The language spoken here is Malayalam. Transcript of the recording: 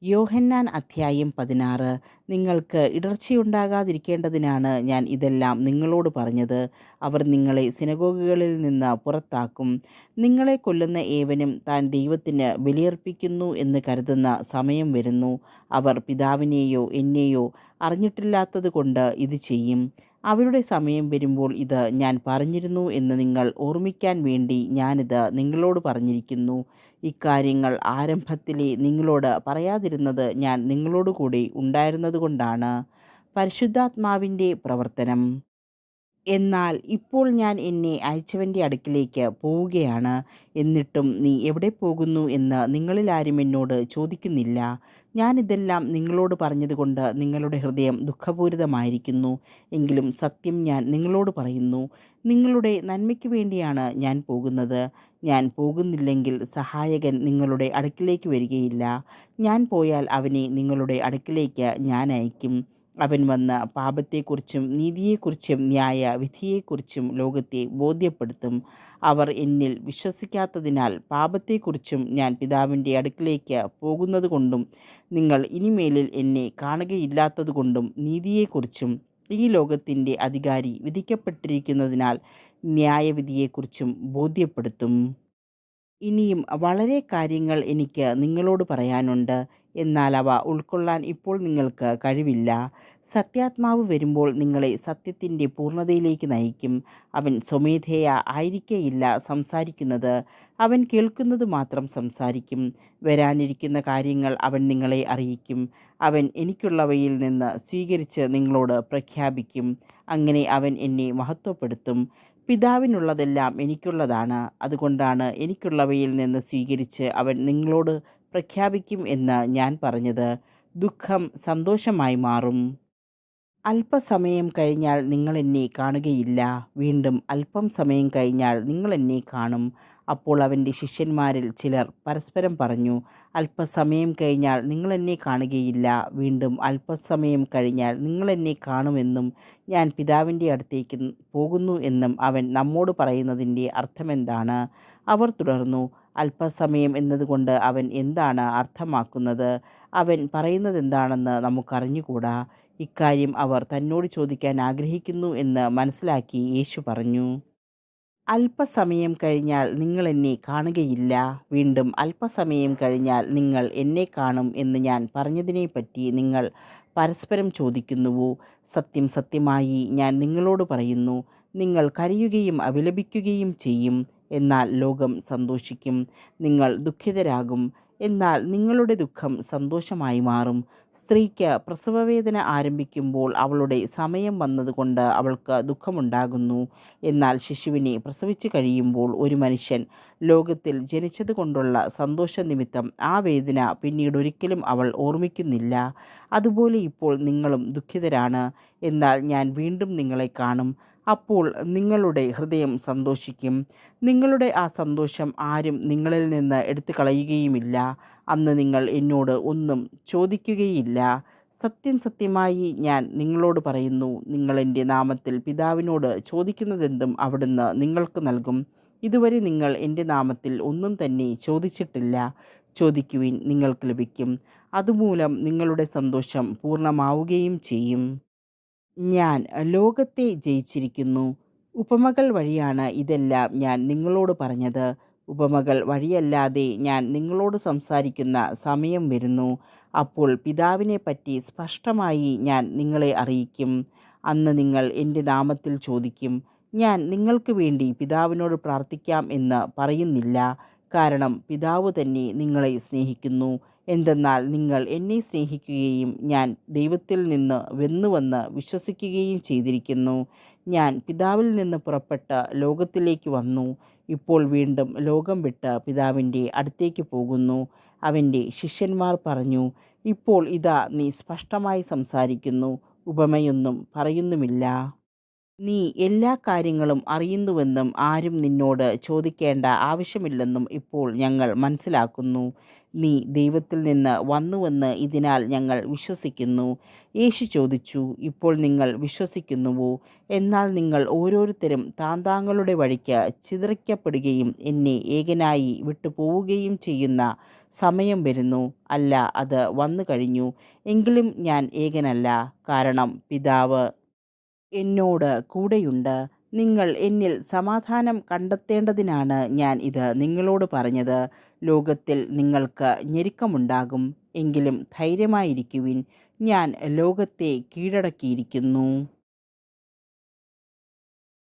യോഹന്നാൻ അധ്യായം 16. നിങ്ങൾക്ക് ഇടർച്ചയുണ്ടാകാതിരിക്കേണ്ടതിനാണ് ഞാൻ ഇതെല്ലാം നിങ്ങളോട് പറഞ്ഞത്. അവർ നിങ്ങളെ സിനഗോഗുകളിൽ നിന്ന് പുറത്താക്കും. നിങ്ങളെ കൊല്ലുന്ന ഏവനും താൻ ദൈവത്തിന് ബലിയർപ്പിക്കുന്നു എന്ന് കരുതുന്ന സമയം വരുന്നു. അവർ പിതാവിനെയോ എന്നെയോ അറിഞ്ഞിട്ടില്ലാത്തത് കൊണ്ട് ഇത് ചെയ്യും. അവരുടെ സമയം വരുമ്പോൾ ഇത് ഞാൻ പറഞ്ഞിരുന്നു എന്ന് നിങ്ങൾ ഓർമ്മിക്കാൻ വേണ്ടി ഞാനിത് നിങ്ങളോട് പറഞ്ഞിരിക്കുന്നു. ഇക്കാര്യങ്ങൾ ആരംഭത്തിലേ നിങ്ങളോട് പറയാതിരുന്നത് ഞാൻ നിങ്ങളോടു കൂടി ഉണ്ടായിരുന്നതുകൊണ്ടാണ്. പരിശുദ്ധാത്മാവിൻ്റെ പ്രവർത്തനം. എന്നാൽ ഇപ്പോൾ ഞാൻ എന്നെ അയച്ചവൻ്റെ അടുക്കിലേക്ക് പോവുകയാണ്. എന്നിട്ടും നീ എവിടെ പോകുന്നു എന്ന് നിങ്ങളിലാരും എന്നോട് ചോദിക്കുന്നില്ല. ഞാനിതെല്ലാം നിങ്ങളോട് പറഞ്ഞതുകൊണ്ട് നിങ്ങളുടെ ഹൃദയം ദുഃഖപൂരിതമായിരിക്കുന്നു. എങ്കിലും സത്യം ഞാൻ നിങ്ങളോട് പറയുന്നു, നിങ്ങളുടെ നന്മയ്ക്ക് വേണ്ടിയാണ് ഞാൻ പോകുന്നത്. ഞാൻ പോകുന്നില്ലെങ്കിൽ സഹായകൻ നിങ്ങളുടെ അടുക്കിലേക്ക് വരികയില്ല. ഞാൻ പോയാൽ അവനെ നിങ്ങളുടെ അടുക്കിലേക്ക് ഞാൻ അയക്കും. അവൻ വന്ന് പാപത്തെക്കുറിച്ചും നീതിയെക്കുറിച്ചും ന്യായവിധിയെക്കുറിച്ചും ലോകത്തെ ബോധ്യപ്പെടുത്തും. അവർ എന്നിൽ വിശ്വസിക്കാത്തതിനാൽ പാപത്തെക്കുറിച്ചും ഞാൻ പിതാവിൻ്റെ അടുക്കിലേക്ക് പോകുന്നതുകൊണ്ടും നിങ്ങൾ ഇനിമേലിൽ എന്നെ കാണുകയില്ലാത്തതുകൊണ്ടും നീതിയെക്കുറിച്ചും ഈ ലോകത്തിൻ്റെ അധികാരി വിധിക്കപ്പെട്ടിരിക്കുന്നതിനാൽ ന്യായവിധിയെക്കുറിച്ചും ബോധ്യപ്പെടുത്തും. ഇനിയും വളരെ കാര്യങ്ങൾ എനിക്ക് നിങ്ങളോട് പറയാനുണ്ട്, എന്നാൽ അവ ഉൾക്കൊള്ളാൻ ഇപ്പോൾ നിങ്ങൾക്ക് കഴിവില്ല. സത്യാത്മാവ് വരുമ്പോൾ നിങ്ങളെ സത്യത്തിൻ്റെ പൂർണ്ണതയിലേക്ക് നയിക്കും. അവൻ സ്വമേധയാ ആയിരിക്കയില്ല സംസാരിക്കുന്നത്, അവൻ കേൾക്കുന്നത് മാത്രം സംസാരിക്കും. വരാനിരിക്കുന്ന കാര്യങ്ങൾ അവൻ നിങ്ങളെ അറിയിക്കും. അവൻ എനിക്കുള്ളവയിൽ നിന്ന് സ്വീകരിച്ച് നിങ്ങളോട് പ്രഖ്യാപിക്കും. അങ്ങനെ അവൻ എന്നെ മഹത്വപ്പെടുത്തും. പിതാവിനുള്ളതെല്ലാം എനിക്കുള്ളതാണ്. അതുകൊണ്ടാണ് എനിക്കുള്ളവയിൽ നിന്ന് സ്വീകരിച്ച് അവൻ നിങ്ങളോട് പ്രഖ്യാപിക്കും എന്ന് ഞാൻ പറഞ്ഞത്. ദുഃഖം സന്തോഷമായി മാറും. അല്പസമയം കഴിഞ്ഞാൽ നിങ്ങൾ എന്നെ കാണുകയില്ല. വീണ്ടും അല്പം സമയം കഴിഞ്ഞാൽ നിങ്ങൾ എന്നെ കാണും. അപ്പോൾ അവൻ്റെ ശിഷ്യന്മാരിൽ ചിലർ പരസ്പരം പറഞ്ഞു, അല്പസമയം കഴിഞ്ഞാൽ നിങ്ങൾ എന്നെ കാണുകയില്ല. വീണ്ടും അല്പസമയം കഴിഞ്ഞാൽ നിങ്ങൾ എന്നെ കാണുമെന്നും ഞാൻ പിതാവിൻ്റെ അടുത്തേക്ക് പോകുന്നു എന്നും അവൻ നമ്മോട് പറയുന്നതിൻ്റെ അർത്ഥമെന്താണ്? അവർ തുടർന്നു, അല്പസമയം എന്നതുകൊണ്ട് അവൻ എന്താണ് അർത്ഥമാക്കുന്നത്? അവൻ പറയുന്നതെന്താണെന്ന് നമുക്കറിഞ്ഞുകൂടാ. ഇക്കാര്യം അവർ തന്നോട് ചോദിക്കാൻ ആഗ്രഹിക്കുന്നു എന്ന് മനസ്സിലാക്കി യേശു പറഞ്ഞു, അല്പസമയം കഴിഞ്ഞാൽ നിങ്ങൾ എന്നെ കാണുകയില്ല. വീണ്ടും അല്പസമയം കഴിഞ്ഞാൽ നിങ്ങൾ എന്നെ കാണും എന്ന് ഞാൻ പറഞ്ഞതിനെപ്പറ്റി നിങ്ങൾ പരസ്പരം ചോദിക്കുന്നുവോ? സത്യം സത്യമായി ഞാൻ നിങ്ങളോട് പറയുന്നു, നിങ്ങൾ കരയുകയും വിലപിക്കുകയും ചെയ്യും, എന്നാൽ ലോകം സന്തോഷിക്കും. നിങ്ങൾ ദുഃഖിതരാകും, എന്നാൽ നിങ്ങളുടെ ദുഃഖം സന്തോഷമായി മാറും. സ്ത്രീക്ക് പ്രസവവേദന ആരംഭിക്കുമ്പോൾ അവളുടെ സമയം വന്നതുകൊണ്ട് അവൾക്ക് ദുഃഖമുണ്ടാകുന്നു. എന്നാൽ ശിശുവിനെ പ്രസവിച്ചു കഴിയുമ്പോൾ ഒരു മനുഷ്യൻ ലോകത്തിൽ ജനിച്ചതുകൊണ്ടുള്ള സന്തോഷനിമിത്തം ആ വേദന പിന്നീടൊരിക്കലും അവൾ ഓർമ്മിക്കുന്നില്ല. അതുപോലെ ഇപ്പോൾ നിങ്ങളും ദുഃഖിതരാണ്, എന്നാൽ ഞാൻ വീണ്ടും നിങ്ങളെ കാണും. അപ്പോൾ നിങ്ങളുടെ ഹൃദയം സന്തോഷിക്കും. നിങ്ങളുടെ ആ സന്തോഷം ആരും നിങ്ങളിൽ നിന്ന് എടുത്തു കളയുകയുമില്ല. അന്ന് നിങ്ങൾ എന്നോട് ഒന്നും ചോദിക്കുകയില്ല. സത്യം സത്യമായി ഞാൻ നിങ്ങളോട് പറയുന്നു, നിങ്ങൾ എൻ്റെ നാമത്തിൽ പിതാവിനോട് ചോദിക്കുന്നതെന്തും അവിടുന്ന് നിങ്ങൾക്ക് നൽകും. ഇതുവരെ നിങ്ങൾ എൻ്റെ നാമത്തിൽ ഒന്നും തന്നെ ചോദിച്ചിട്ടില്ല. ചോദിക്കുവിൻ, നിങ്ങൾക്ക് ലഭിക്കും. അതുമൂലം നിങ്ങളുടെ സന്തോഷം പൂർണ്ണമാവുകയും ചെയ്യും. ഞാൻ ലോകത്തെ ജയിച്ചിരിക്കുന്നു. ഉപമകൾ വഴിയാണ് ഇതെല്ലാം ഞാൻ നിങ്ങളോട് പറഞ്ഞത്. ഉപമകൾ വഴിയല്ലാതെ ഞാൻ നിങ്ങളോട് സംസാരിക്കുന്ന സമയം വരുന്നു. അപ്പോൾ പിതാവിനെപ്പറ്റി സ്പഷ്ടമായി ഞാൻ നിങ്ങളെ അറിയിക്കും. അന്ന് നിങ്ങൾ എൻ്റെ നാമത്തിൽ ചോദിക്കും. ഞാൻ നിങ്ങൾക്ക് വേണ്ടി പിതാവിനോട് പ്രാർത്ഥിക്കാം എന്ന് പറയുന്നില്ല, കാരണം പിതാവ് തന്നെ നിങ്ങളെ സ്നേഹിക്കുന്നു. എന്തെന്നാൽ നിങ്ങൾ എന്നെ സ്നേഹിക്കുകയും ഞാൻ ദൈവത്തിൽ നിന്ന് വന്നുവെന്ന് വിശ്വസിക്കുകയും ചെയ്തിരിക്കുന്നു. ഞാൻ പിതാവിൽ നിന്ന് പുറപ്പെട്ട് ലോകത്തിലേക്ക് വന്നു. ഇപ്പോൾ വീണ്ടും ലോകം വിട്ട് പിതാവിൻ്റെ അടുത്തേക്ക് പോകുന്നു. അവൻ്റെ ശിഷ്യന്മാർ പറഞ്ഞു, ഇപ്പോൾ ഇതാ നീ സ്പഷ്ടമായി സംസാരിക്കുന്നു, ഉപമയൊന്നും പറയുന്നുമില്ല. നീ എല്ലാ കാര്യങ്ങളും അറിയുന്നുവെന്നും ആരും നിന്നോട് ചോദിക്കേണ്ട ആവശ്യമില്ലെന്നും ഇപ്പോൾ ഞങ്ങൾ മനസ്സിലാക്കുന്നു. നീ ദൈവത്തിൽ നിന്ന് വന്നുവെന്ന് ഇതിനാൽ ഞങ്ങൾ വിശ്വസിക്കുന്നു. യേശു ചോദിച്ചു, ഇപ്പോൾ നിങ്ങൾ വിശ്വസിക്കുന്നുവോ? എന്നാൽ നിങ്ങൾ ഓരോരുത്തരും താന്താങ്ങളുടെ വഴിക്ക് ചിതറിക്കപ്പെടുകയും എന്നെ ഏകനായി വിട്ടുപോവുകയും ചെയ്യുന്ന സമയം വരുന്നു, അല്ല അത് വന്നു കഴിഞ്ഞു. എങ്കിലും ഞാൻ ഏകനല്ല, കാരണം പിതാവ് എന്നോട് കൂടെയുണ്ട്. നിങ്ങൾ എന്നിൽ സമാധാനം കണ്ടെത്തേണ്ടതിനാണ് ഞാൻ ഇത് നിങ്ങളോട് പറഞ്ഞത്. ലോകത്തിൽ നിങ്ങൾക്ക് ഞെരുക്കമുണ്ടാകും. എങ്കിലും ധൈര്യമായിരിക്കുവിൻ, ഞാൻ ലോകത്തെ കീഴടക്കിയിരിക്കുന്നു.